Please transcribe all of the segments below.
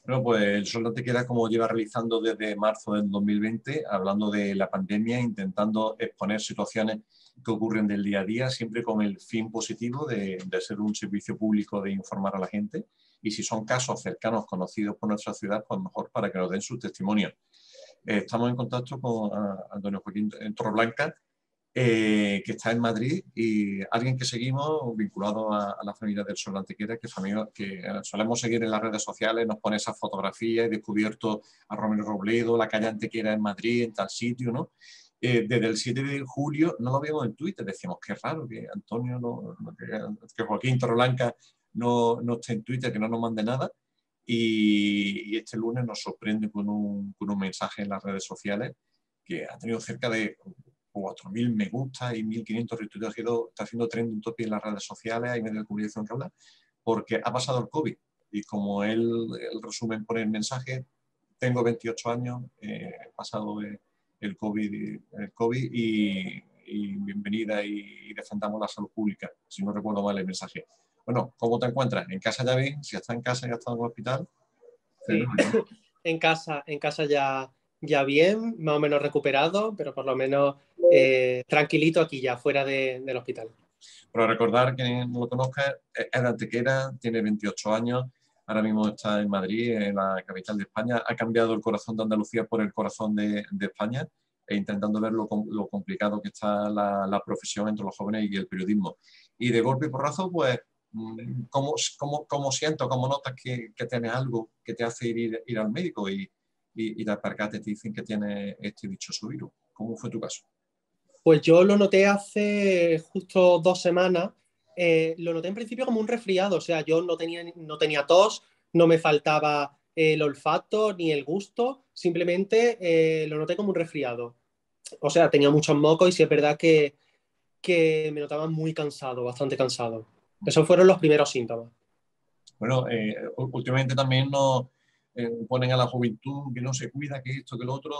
Bueno, pues el Sol de Antequera, como lleva realizando desde marzo del 2020, hablando de la pandemia, intentando exponer situaciones que ocurren del día a día, siempre con el fin positivo de ser un servicio público de informar a la gente. Y si son casos cercanos, conocidos por nuestra ciudad, pues mejor para que nos den sus testimonios. Estamos en contacto con Antonio Joaquín Torreblanca, que está en Madrid, y alguien que seguimos vinculado a la familia del Sol de Antequera, que solemos seguir en las redes sociales, nos pone esas fotografías, he descubierto a Romero Robledo, la calle Antequera en Madrid, en tal sitio, ¿no? Desde el 7 de julio no lo vemos en Twitter, decimos qué raro que Antonio, que Joaquín Torreblanca no esté en Twitter, que no nos mande nada, y este lunes nos sorprende con un mensaje en las redes sociales que ha tenido cerca de 4.000 me gusta y 1.500 retuiteos, está haciendo trending topic en las redes sociales, hay medios de comunicación que hablan, porque ha pasado el COVID. Y como el resumen pone el mensaje, tengo 28 años, he pasado el COVID y bienvenida y defendamos la salud pública, si no recuerdo mal el mensaje. Bueno, ¿cómo te encuentras? ¿En casa ya bien? Si está en casa y ha estado en el hospital, Sí, en casa ya bien, más o menos recuperado, pero por lo menos tranquilito aquí ya, fuera del hospital. Para recordar, que no lo conozca, es de Antequera, tiene 28 años, ahora mismo está en Madrid, en la capital de España, ha cambiado el corazón de Andalucía por el corazón de España, e intentando ver lo complicado que está la profesión entre los jóvenes y el periodismo. Y de golpe y porrazo, pues, ¿cómo siento, cómo notas que tienes algo que te hace ir al médico y de percate te dicen que tienes este dichoso virus? ¿Cómo fue tu caso? Pues yo lo noté hace justo 2 semanas. Lo noté en principio como un resfriado, o sea, yo no tenía tos, no me faltaba el olfato ni el gusto, simplemente lo noté como un resfriado. O sea, tenía muchos mocos y sí es verdad que me notaba muy cansado, bastante cansado. Esos fueron los primeros síntomas. Bueno, últimamente también nos ponen a la juventud que no se cuida, que esto, que lo otro.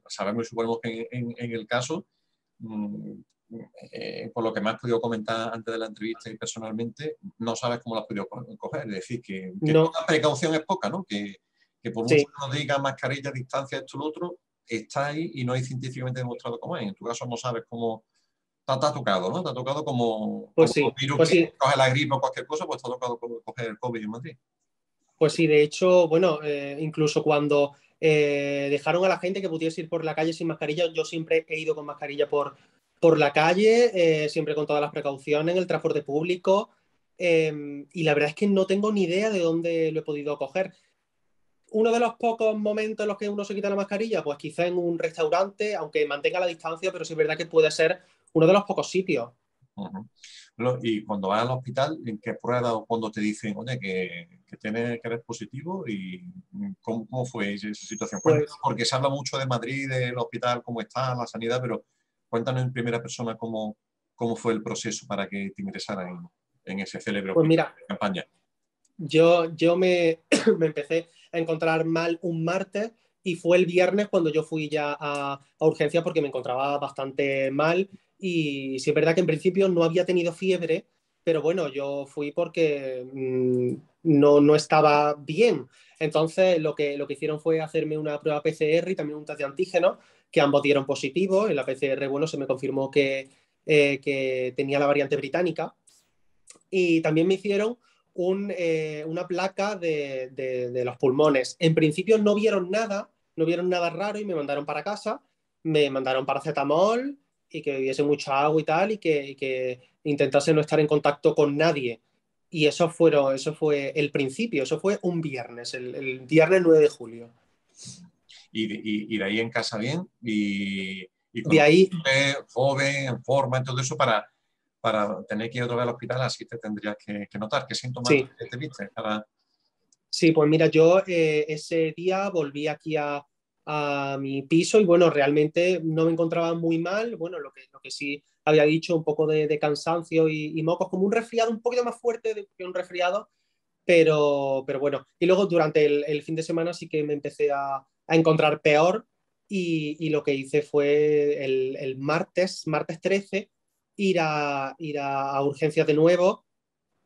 Sabemos y suponemos que en el caso, mm, por lo que me has podido comentar antes de la entrevista y personalmente, no sabes cómo lo has podido coger. Es decir, que No, toda precaución es poca, ¿no? Que por mucho sí. que nos diga mascarilla, distancia, esto, lo otro, está ahí y no hay científicamente demostrado cómo es. En tu caso no sabes cómo. Te ha tocado, ¿no? Te ha tocado como los virus Pues que sí, coge la gripe o cualquier cosa, pues te ha tocado coger el COVID en Madrid. pues sí, de hecho, bueno, incluso cuando dejaron a la gente que pudiese ir por la calle sin mascarilla, yo siempre he ido con mascarilla por la calle, siempre con todas las precauciones en el transporte público, y la verdad es que no tengo ni idea de dónde lo he podido coger. Uno de los pocos momentos en los que uno se quita la mascarilla, pues quizá en un restaurante, aunque mantenga la distancia, pero sí es verdad que puede ser uno de los pocos sitios. Ujú. Y cuando vas al hospital, ¿en qué prueba o cuando te dicen, oye, que eres positivo? ¿Y cómo fue esa situación? Cuéntanos, Pues porque se habla mucho de Madrid, del hospital, cómo está, la sanidad, pero cuéntanos en primera persona cómo fue el proceso para que te ingresaran en ese célebre Pues hospital mira, de campaña. yo me, me empecé a encontrar mal un martes y fue el viernes cuando yo fui ya a urgencias porque me encontraba bastante mal y sí es verdad que en principio no había tenido fiebre, pero bueno, yo fui porque no estaba bien. Entonces lo que hicieron fue hacerme una prueba PCR y también un test de antígenos, que ambos dieron positivo. En la PCR, bueno, se me confirmó que tenía la variante británica y también me hicieron una placa de los pulmones. En principio no vieron nada raro y me mandaron para casa, me mandaron paracetamol y que bebiese mucha agua y tal, y que intentase no estar en contacto con nadie. Y eso fue el principio, eso fue un viernes, el viernes 9 de julio. Y de ahí en casa bien, y De cuando ahí, estés joven, en forma, y todo eso, para tener que ir otra vez al hospital, así te tendrías que notar. ¿Qué síntomas sí, te viste? sí, pues mira, yo ese día volví aquí a mi piso y bueno, realmente no me encontraba muy mal. Bueno, lo que sí había dicho, un poco de cansancio y mocos, como un resfriado un poquito más fuerte que un resfriado, pero bueno. Y luego durante el fin de semana sí que me empecé a encontrar peor y lo que hice fue el martes 13, ir a urgencias de nuevo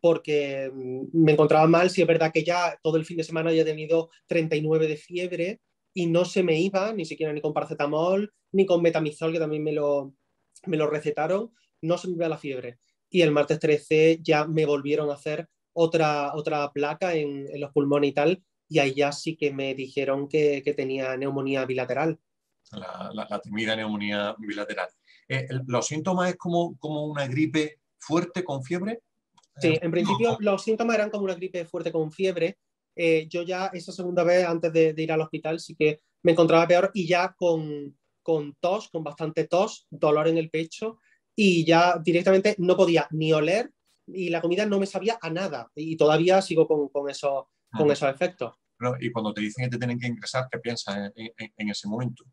porque me encontraba mal. Si es verdad que ya todo el fin de semana había tenido 39 de fiebre y no se me iba, ni siquiera ni con paracetamol, ni con metamizol, que también me lo recetaron, no se me iba la fiebre. Y el martes 13 ya me volvieron a hacer otra placa en los pulmones y tal, y ahí ya sí que me dijeron que tenía neumonía bilateral. La temida neumonía bilateral. ¿Los síntomas es como una gripe fuerte con fiebre? Sí, en principio los síntomas eran como una gripe fuerte con fiebre. Yo ya esa segunda vez, antes de ir al hospital, sí que me encontraba peor y ya con tos, con bastante tos, dolor en el pecho y ya directamente no podía ni oler y la comida no me sabía a nada y todavía sigo con esos efectos. Bueno, y cuando te dicen que te tienen que ingresar, ¿qué piensas en ese momento?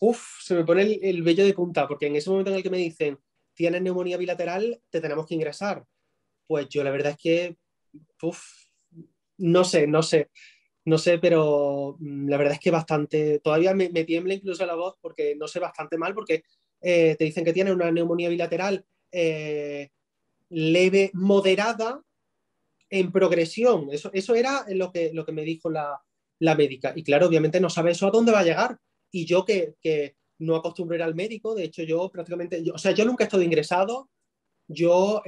Uf, se me pone el vello de punta porque en ese momento en el que me dicen tienes neumonía bilateral, te tenemos que ingresar. Pues yo la verdad es que, uf, no sé, pero la verdad es que bastante, todavía me tiembla incluso la voz porque no sé bastante mal porque te dicen que tiene una neumonía bilateral leve, moderada, en progresión. Eso era lo que me dijo la médica. Y claro, obviamente no sabe eso a dónde va a llegar. Y yo que no acostumbro a ir al médico, de hecho yo prácticamente, o sea, yo nunca he estado ingresado, yo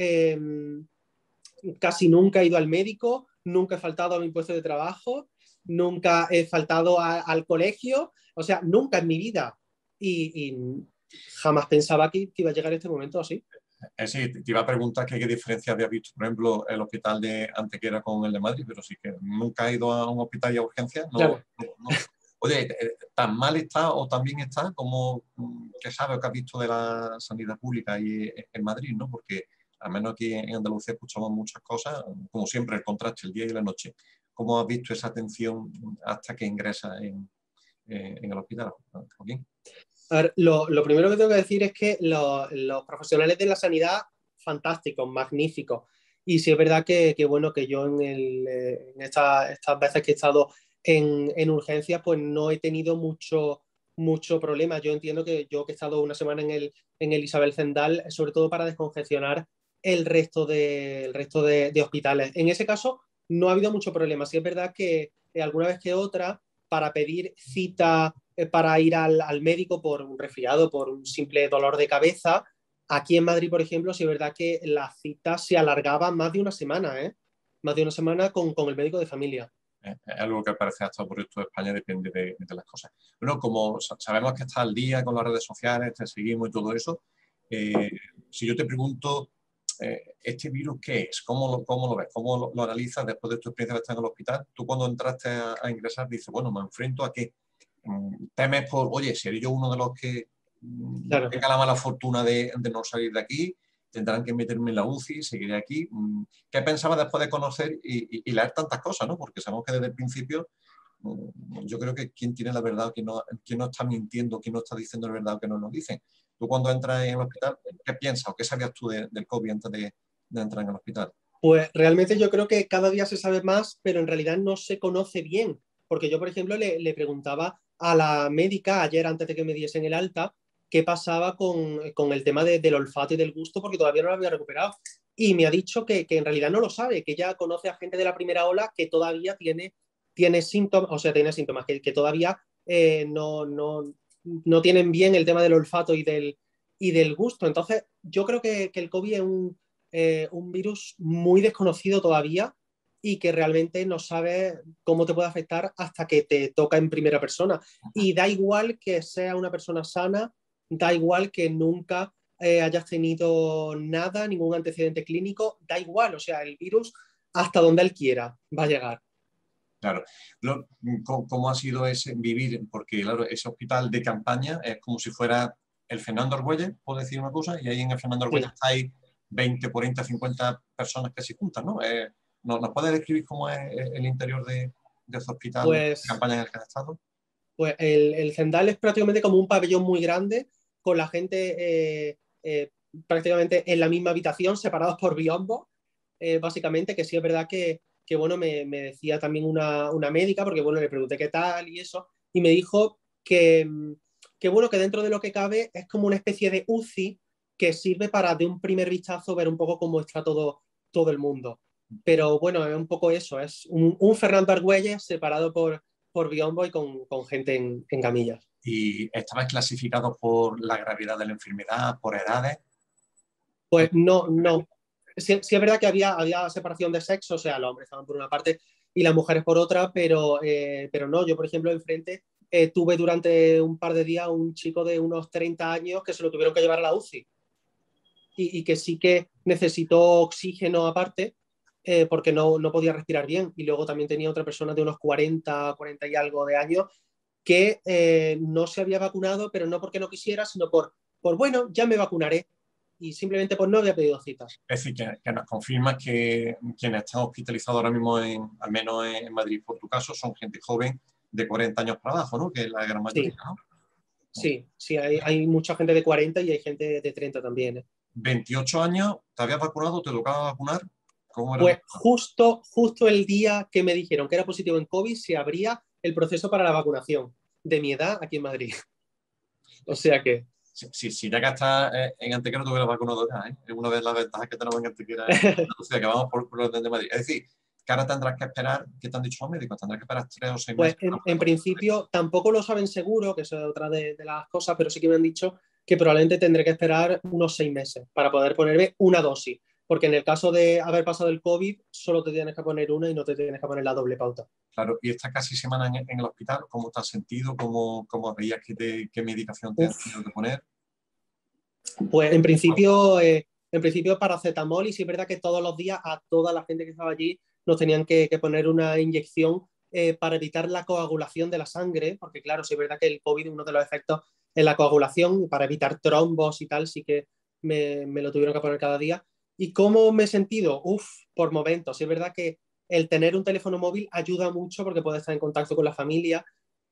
casi nunca he ido al médico, nunca he faltado a mi puesto de trabajo, nunca he faltado al colegio, o sea, nunca en mi vida. Y jamás pensaba que iba a llegar este momento así. Sí, te iba a preguntar qué diferencia había visto, por ejemplo, el hospital de Antequera con el de Madrid, pero sí que nunca he ido a un hospital y a urgencias. Claro. Oye, ¿tan mal está o tan bien está como que sabes o que has visto de la sanidad pública ahí en Madrid, ¿no? Porque al menos aquí en Andalucía escuchamos muchas cosas, como siempre, el contraste, el día y la noche. ¿Cómo has visto esa atención hasta que ingresas en el hospital, Joaquín? A ver, lo primero que tengo que decir es que los profesionales de la sanidad, fantásticos, magníficos. Y sí es verdad que bueno, que yo en estas veces que he estado en urgencias, pues no he tenido mucho problema. Yo entiendo que yo que he estado una semana en el Isabel Zendal, sobre todo para descongestionar el resto de hospitales. En ese caso, no ha habido mucho problema. Sí es verdad que alguna vez que otra, para pedir cita para ir al médico por un resfriado, por un simple dolor de cabeza. Aquí en Madrid, por ejemplo, sí es verdad que la cita se alargaba más de una semana, ¿eh? Más de una semana con el médico de familia. Es algo que parece hasta por esto de España, depende de las cosas. Bueno, como sabemos que está al día con las redes sociales, te seguimos y todo eso, si yo te pregunto, ¿este virus qué es? ¿Cómo lo ves? ¿Cómo lo analizas después de tu experiencia de estar en el hospital? Tú cuando entraste a ingresar dices, bueno, me enfrento a qué. Temes por, oye, seré yo uno de los que Claro. tenga la mala fortuna de no salir de aquí, tendrán que meterme en la UCI, seguiré aquí. ¿Qué pensaba después de conocer y leer tantas cosas, ¿no? Porque sabemos que desde el principio yo creo que quién tiene la verdad, quién no está mintiendo, quién no está diciendo la verdad o que no nos dicen. Tú cuando entras en el hospital, ¿qué piensas o qué sabías tú del COVID antes de entrar en el hospital? Pues realmente yo creo que cada día se sabe más, pero en realidad no se conoce bien. Porque yo, por ejemplo, le preguntaba a la médica ayer, antes de que me diesen el alta, qué pasaba con el tema del olfato y del gusto, porque todavía no lo había recuperado. Y me ha dicho que en realidad no lo sabe, que ella conoce a gente de la primera ola que todavía tiene síntomas, o sea, tiene síntomas, que todavía no tienen bien el tema del olfato y del gusto. Entonces, yo creo que el COVID es un virus muy desconocido todavía y que realmente no sabes cómo te puede afectar hasta que te toca en primera persona. Y da igual que sea una persona sana, da igual que nunca hayas tenido nada, ningún antecedente clínico, da igual, o sea, el virus hasta donde él quiera va a llegar. Claro. ¿Cómo ha sido ese vivir? Porque, claro, ese hospital de campaña es como si fuera el Fernando Argüelles, puedo decir una cosa, y ahí en el Fernando Argüelles Sí. hay 20, 40, 50 personas que se juntan, ¿no? ¿Nos puedes describir cómo es el interior de ese hospital de Pues campaña en el que has estado? Pues el Zendal es prácticamente como un pabellón muy grande, con la gente prácticamente en la misma habitación, separados por biombos, básicamente, que sí es verdad que bueno, me decía también una médica, porque bueno, le pregunté qué tal y eso, y me dijo que bueno, que dentro de lo que cabe es como una especie de UCI que sirve para de un primer vistazo ver un poco cómo está todo el mundo. Pero bueno, es un poco eso, es un Fernando Argüelles separado por Biombo y con gente en camillas. ¿Y estaban clasificados por la gravedad de la enfermedad, por edades? Pues no, no. Sí, sí es verdad que había separación de sexo, o sea, los hombres estaban por una parte y las mujeres por otra, pero no, yo por ejemplo enfrente tuve durante un par de días un chico de unos 30 años que se lo tuvieron que llevar a la UCI y que sí que necesitó oxígeno aparte porque no podía respirar bien. Y luego también tenía otra persona de unos 40 y algo de años que no se había vacunado, pero no porque no quisiera, sino bueno, ya me vacunaré. Y simplemente pues no había pedido cita. Es decir, que nos confirmas que quienes están hospitalizados ahora mismo, al menos en Madrid, por tu caso, son gente joven de 40 años para abajo, ¿no? Que es la gran mayoría, Sí, ¿no? sí, hay mucha gente de 40 y hay gente de 30 también. 28 años, ¿te habías vacunado? ¿Te tocaba vacunar? ¿Cómo era? Pues justo el día que me dijeron que era positivo en COVID, se abría el proceso para la vacunación de mi edad aquí en Madrid. O sea que... Si ya que estás en Antequera, te hubieras vacunado ya, ¿eh? Es una de las ventajas que tenemos en Antequera, o sea, que vamos por el de Madrid. Es decir, que ahora tendrás que esperar, ¿qué te han dicho los médicos? Tendrás que esperar 3 o 6 Pues meses. en principio tampoco lo saben seguro, que eso es otra de las cosas, pero sí que me han dicho que probablemente tendré que esperar unos 6 meses para poder ponerme una dosis, porque en el caso de haber pasado el COVID, solo te tienes que poner una y no te tienes que poner la doble pauta. Claro, y esta casi semana en el hospital, ¿cómo te has sentido? ¿Cómo veías qué medicación te han tenido Uf, que poner? pues en principio paracetamol y sí es verdad que todos los días a toda la gente que estaba allí nos tenían que poner una inyección para evitar la coagulación de la sangre, porque claro, sí es verdad que el COVID, uno de los efectos es la coagulación, para evitar trombos y tal, sí que me lo tuvieron que poner cada día. ¿Y cómo me he sentido? Uf, por momentos. Sí es verdad que el tener un teléfono móvil ayuda mucho porque puedes estar en contacto con la familia,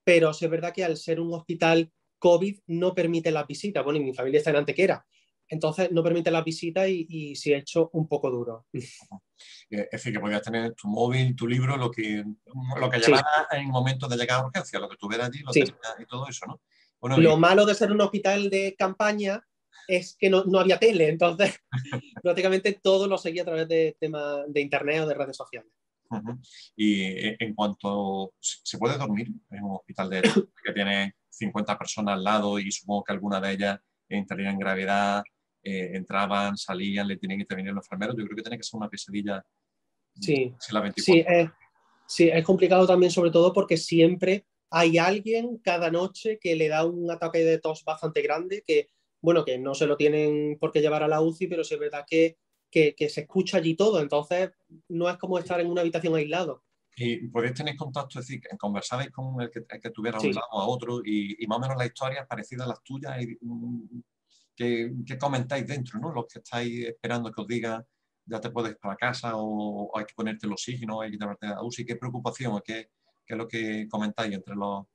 pero sí es verdad que al ser un hospital COVID no permite las visitas. Bueno, y mi familia está en Antequera, entonces no permite las visitas y se ha hecho un poco duro. Es decir, que podías tener tu móvil, tu libro, lo que Sí, llevara en momentos de llegar a urgencia, lo que tuviera allí, lo sí. tenías y todo eso, ¿no? Bueno, y Lo malo de ser un hospital de campaña es que no había tele, entonces prácticamente todo lo seguía a través de temas de internet o de redes sociales. ujú. Y en cuanto se puede dormir en un hospital de que tiene 50 personas al lado y supongo que alguna de ellas entraría en gravedad, entraban, salían, le tienen que intervenir los enfermeros, yo creo que tiene que ser una pesadilla Sí, si la sí, 24. sí, es complicado también, sobre todo porque siempre hay alguien cada noche que le da un ataque de tos bastante grande, que, bueno, que no se lo tienen por qué llevar a la UCI, pero sí es verdad que se escucha allí todo, entonces no es como estar en una habitación aislado. Y podéis tener contacto, es decir, que conversabais con el que tuviera a un Sí, lado a otro y más o menos las historias parecidas a las tuyas y, que comentáis dentro, ¿no? Los que estáis esperando que os diga ya te puedes ir para casa o hay que ponerte el oxígeno o hay que llevarte a UCI. ¿Qué preocupación? ¿Qué es lo que comentáis entre los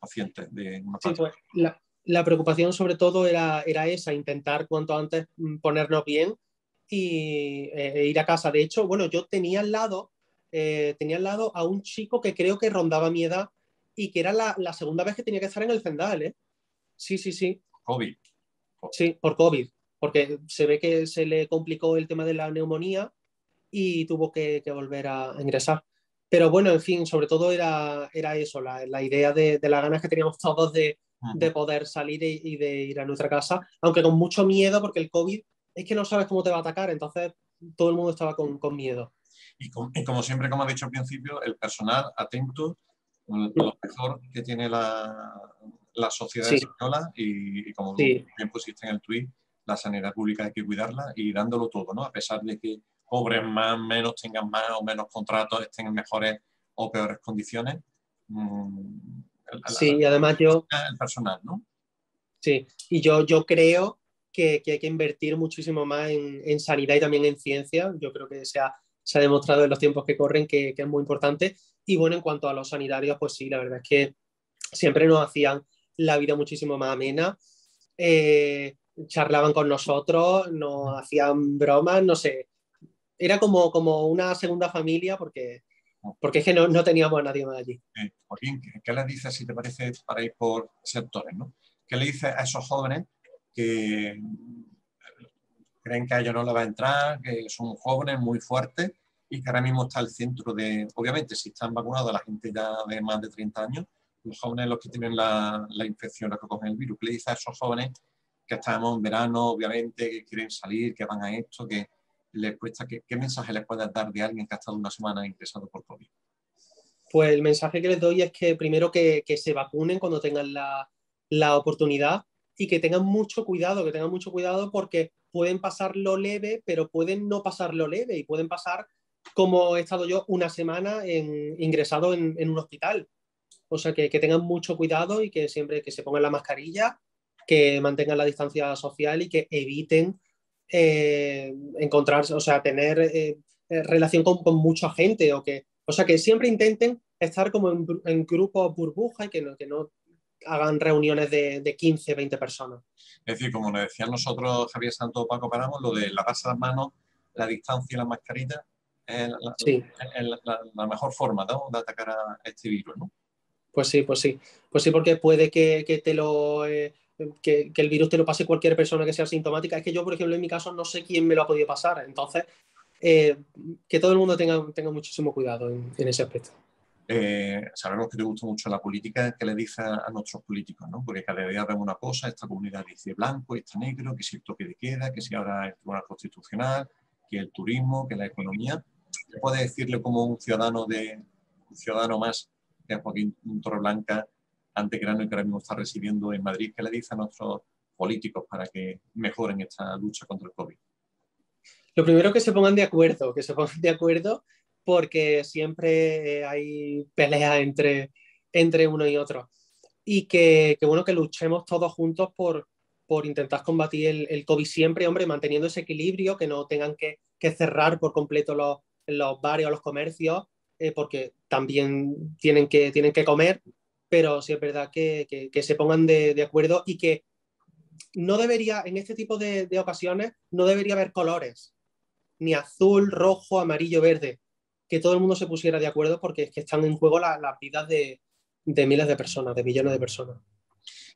pacientes de una sí, parte? pues la preocupación sobre todo era esa, intentar cuanto antes ponernos bien e ir a casa. De hecho, bueno, yo tenía al lado a un chico que creo que rondaba mi edad y que era la segunda vez que tenía que estar en el Zendal, ¿eh? Sí, sí, sí, COVID. sí, por COVID, porque se ve que se le complicó el tema de la neumonía y tuvo que volver a ingresar. Pero bueno, en fin, sobre todo era eso, la idea de las ganas que teníamos todos de poder salir y de ir a nuestra casa, aunque con mucho miedo, porque el COVID es que no sabes cómo te va a atacar, entonces todo el mundo estaba con miedo. Y como siempre, como he dicho al principio, el personal atento, lo mejor que tiene la sociedad Sí, española y como sí, bien pusiste en el tuit, la sanidad pública hay que cuidarla y dándolo todo, ¿no? A pesar de que cobren más, menos, tengan más o menos contratos, estén en mejores o peores condiciones, sí, y además el personal, ¿no? sí, y yo creo que hay que invertir muchísimo más en sanidad y también en ciencia. Yo creo que se ha demostrado en los tiempos que corren que es muy importante. Y bueno, en cuanto a los sanitarios, pues sí, la verdad es que siempre nos hacían la vida muchísimo más amena. Charlaban con nosotros, nos hacían bromas, no sé. Era como una segunda familia porque es que no teníamos a nadie más allí. Joaquín, ¿qué le dices, si te parece, para ir por sectores, ¿no? ¿Qué le dices a esos jóvenes que creen que a ellos no les va a entrar, que son jóvenes muy fuertes y que ahora mismo está al centro de, obviamente, si están vacunados la gente ya de más de 30 años, los jóvenes los que tienen la infección, los que cogen el virus. ¿Qué le dice a esos jóvenes que estamos en verano, obviamente, que quieren salir, que van a esto, que les cuesta? ¿Qué mensaje les puedes dar de alguien que ha estado una semana ingresado por COVID? Pues el mensaje que les doy es que primero que se vacunen cuando tengan la oportunidad y que tengan mucho cuidado porque pueden pasarlo leve, pero pueden no pasarlo leve y pueden pasar como he estado yo una semana ingresado en un hospital. O sea, que tengan mucho cuidado y que siempre que se pongan la mascarilla, que mantengan la distancia social y que eviten encontrarse, o sea, tener relación con mucha gente o sea, que siempre intenten estar como en grupos burbuja y que no hagan reuniones de 15, 20 personas. Es decir, como nos decían nosotros, Javier Santos, Paco Paramos, lo de lavarse las manos, la distancia y la mascarilla es Sí, la mejor forma, ¿no?, de atacar a este virus, ¿no? pues sí, pues sí. Pues sí, porque puede que te lo... que el virus te lo pase cualquier persona que sea sintomática. Es que yo, por ejemplo, en mi caso no sé quién me lo ha podido pasar. Entonces, eh, que todo el mundo tenga muchísimo cuidado en ese aspecto. Sabemos que te gusta mucho la política. ¿Qué le dices a nuestros políticos, ¿no? Porque cada día vemos una cosa, esta comunidad dice blanco, esta negro, que si el toque de queda, que si ahora el Tribunal Constitucional, que el turismo, que la economía. ¿Qué puede decirle como un ciudadano más, que es Joaquín Torreblanca, antegrano y que ahora mismo está residiendo en Madrid? ¿Qué le dice a nuestros políticos para que mejoren esta lucha contra el COVID? Lo primero que se pongan de acuerdo, porque siempre hay peleas entre uno y otro. Y bueno, que luchemos todos juntos por intentar combatir el COVID siempre, hombre, manteniendo ese equilibrio, que no tengan que cerrar por completo los bares o los comercios, porque también tienen que comer, pero sí es verdad que se pongan de acuerdo y que no debería, en este tipo de ocasiones, no debería haber colores ni azul, rojo, amarillo, verde. Que todo el mundo se pusiera de acuerdo porque es que están en juego las vidas de miles de personas, de millones de personas.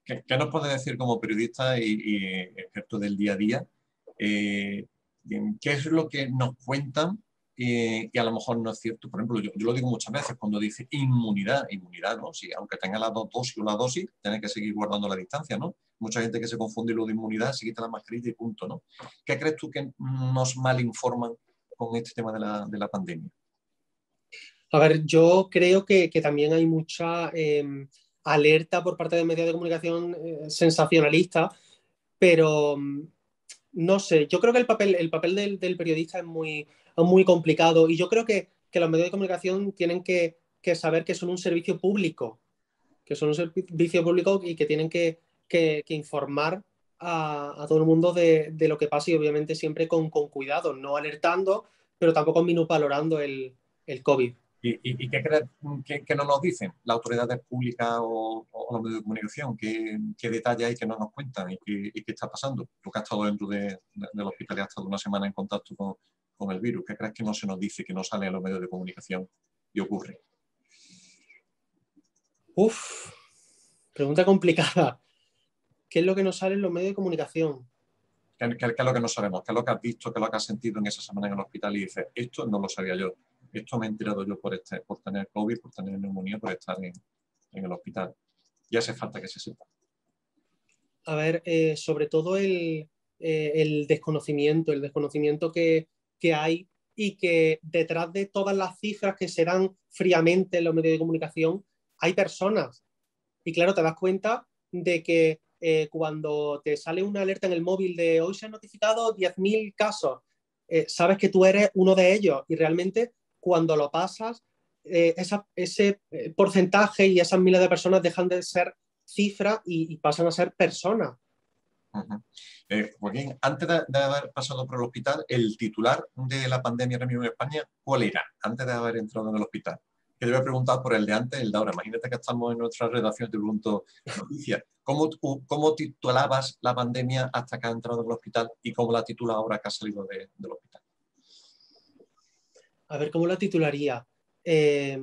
¿Qué nos puede decir como periodista y experto del día a día? Eh, ¿Qué es lo que nos cuentan y a lo mejor no es cierto? Por ejemplo, yo lo digo muchas veces cuando dice inmunidad, ¿no? Si aunque tenga las dos dosis o la dosis, tiene que seguir guardando la distancia, ¿no? Mucha gente que se confunde lo de inmunidad, se quita la mascarilla y punto, ¿no? ¿Qué crees tú que nos malinforman con este tema de la pandemia? A ver, yo creo que también hay mucha alerta por parte de medios de comunicación sensacionalista, pero no sé, yo creo que el papel del periodista es muy complicado y yo creo que los medios de comunicación tienen que saber que son un servicio público, y que tienen que informar a todo el mundo de lo que pasa y obviamente siempre con cuidado, no alertando, pero tampoco minusvalorando el COVID. ¿Y qué crees que no nos dicen las autoridades públicas o los medios de comunicación? ¿Qué detalles hay que no nos cuentan y qué está pasando? Tú que has estado dentro del hospital y has estado una semana en contacto con el virus, ¿qué crees que no se nos dice, que no sale en los medios de comunicación y ocurre? Uf, pregunta complicada. ¿Qué es lo que nos sale en los medios de comunicación? ¿Qué es lo que no sabemos? ¿Qué es lo que has visto? ¿Qué es lo que has sentido en esa semana en el hospital? Y dices, esto no lo sabía yo. Esto me he enterado yo por tener COVID, por tener neumonía, por estar en el hospital. Y hace falta que se sepa. A ver, sobre todo el desconocimiento que hay y que detrás de todas las cifras que se dan fríamente en los medios de comunicación hay personas. Y claro, te das cuenta de que cuando te sale una alerta en el móvil de hoy se han notificado 10.000 casos, sabes que tú eres uno de ellos y realmente cuando lo pasas, ese porcentaje y esas miles de personas dejan de ser cifras y pasan a ser personas. Uh-huh. Joaquín, antes de haber pasado por el hospital, el titular de la pandemia ahora mismo en España, ¿cuál era? Antes de haber entrado en el hospital. Que yo me he preguntado por el de antes y el de ahora. Imagínate que estamos en nuestra redacción y te pregunto noticias. ¿Cómo titulabas la pandemia hasta que has entrado en el hospital y cómo la titulas ahora que has salido del hospital? A ver, ¿cómo la titularía? Eh,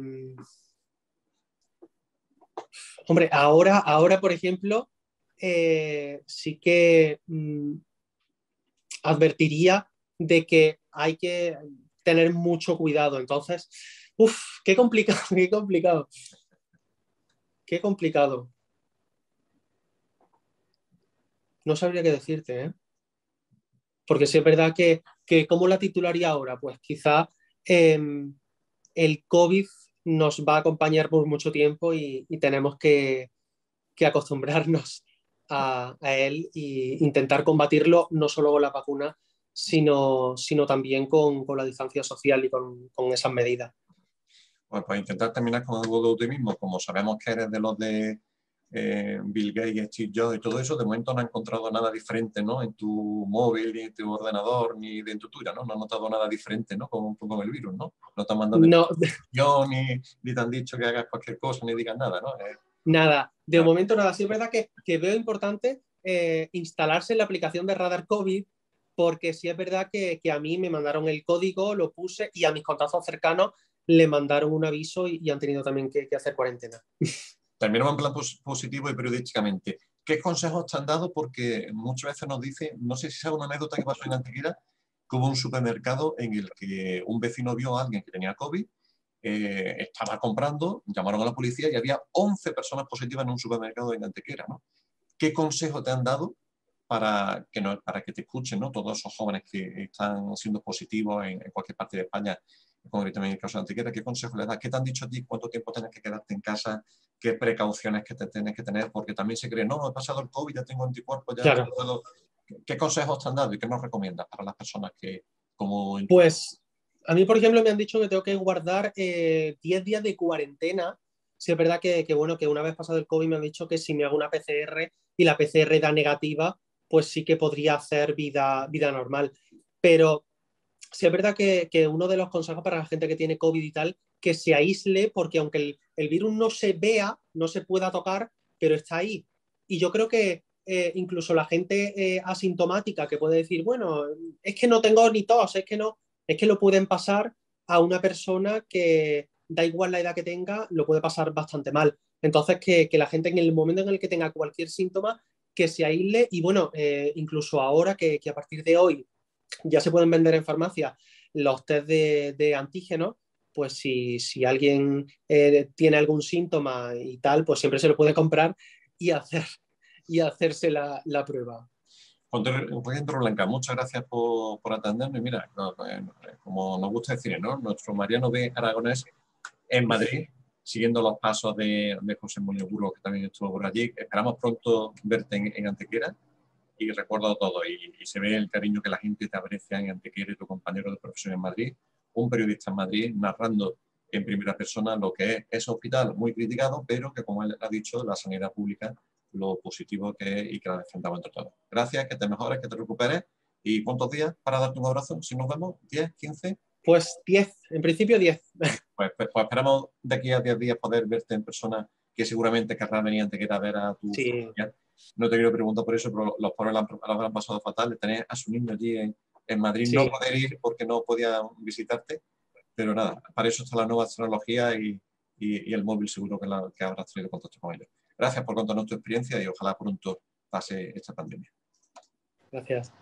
Hombre, ahora, por ejemplo, sí que advertiría de que hay que tener mucho cuidado. Entonces, uff, qué complicado, qué complicado. Qué complicado. No sabría qué decirte, ¿eh? Porque sí es verdad que ¿cómo la titularía ahora? Pues quizá el COVID nos va a acompañar por mucho tiempo y tenemos que acostumbrarnos a él e intentar combatirlo no solo con la vacuna, sino también con la distancia social y con esas medidas. Pues intentar terminar con algo de optimismo, como sabemos que eres de los de Bill Gates, Steve Jobs y todo eso, de momento no has encontrado nada diferente, ¿no? En tu móvil, ni en tu ordenador, ni dentro tuya, ¿no? No has notado nada diferente, ¿no? Con el virus, ¿no? No te han mandado No, información, ni te han dicho que hagas cualquier cosa, ni digas nada, ¿no? nada, de Nada. momento nada. Sí es verdad que veo importante instalarse la aplicación de Radar COVID, porque sí es verdad que a mí me mandaron el código, lo puse y a mis contactos cercanos le mandaron un aviso y han tenido también que hacer cuarentena. Terminamos en plan positivo y periodísticamente. ¿Qué consejos te han dado? Porque muchas veces nos dice, no sé si es una anécdota que pasó en Antequera, que hubo un supermercado en el que un vecino vio a alguien que tenía COVID, estaba comprando, llamaron a la policía y había 11 personas positivas en un supermercado en Antequera, ¿no? ¿Qué consejo te han dado para que, no, para que te escuchen, ¿no? Todos esos jóvenes que están siendo positivos en cualquier parte de España, concretamente en el caso de Antequera? ¿Qué consejo les das? ¿Qué te han dicho a ti? ¿Cuánto tiempo tienes que quedarte en casa? ¿Qué precauciones que te tienes que tener? Porque también se cree, no, he pasado el COVID, ya tengo anticuerpos, ya Claro, puedo... ¿Qué consejos te han dado y qué nos recomiendas para las personas que, como en tu... pues a mí, por ejemplo, me han dicho que tengo que guardar 10 días de cuarentena. Sí, es verdad bueno, que una vez pasado el COVID me han dicho que si me hago una PCR y la PCR da negativa, pues sí que podría hacer vida normal. Pero sí es verdad que uno de los consejos para la gente que tiene COVID y tal, que se aísle, porque aunque el virus no se vea, no se pueda tocar, pero está ahí. Y yo creo que incluso la gente asintomática que puede decir, bueno, es que no tengo ni tos, es que no, es que lo pueden pasar a una persona que da igual la edad que tenga, lo puede pasar bastante mal. Entonces, que la gente en el momento en el que tenga cualquier síntoma, que se aísle y bueno, incluso ahora que a partir de hoy ya se pueden vender en farmacia los test de antígenos, pues si alguien tiene algún síntoma y tal, pues siempre se lo puede comprar y, y hacerse la prueba. Juan Blanca, muchas gracias por atendernos. Y mira, como nos gusta decir, ¿no? Nuestro Mariano B. Aragonés en Madrid, siguiendo los pasos de José Muñoz Burgos, que también estuvo por allí. Esperamos pronto verte en Antequera y recuerdo todo. Y se ve el cariño que la gente te aprecia en Antequera y tu compañero de profesión en Madrid. Un periodista en Madrid narrando en primera persona lo que es ese hospital muy criticado, pero que, como él ha dicho, la sanidad pública, lo positivo que es y que la defendamos entre todos. Gracias, que te mejores, que te recuperes. ¿Y cuántos días para darte un abrazo? Si nos vemos, ¿10, 15? Pues 10, en principio 10. Pues esperamos de aquí a 10 días poder verte en persona, que seguramente querrás venir antes que ir a ver a tu Sí, familiar. No te quiero preguntar por eso, pero los pobres los han pasado fatal. Tener a su niño allí en Madrid, no sí, poder ir porque no podía visitarte, pero nada, para eso está la nueva tecnología y el móvil seguro que habrás tenido contacto con ellos. Gracias por contarnos tu experiencia y ojalá pronto pase esta pandemia. gracias.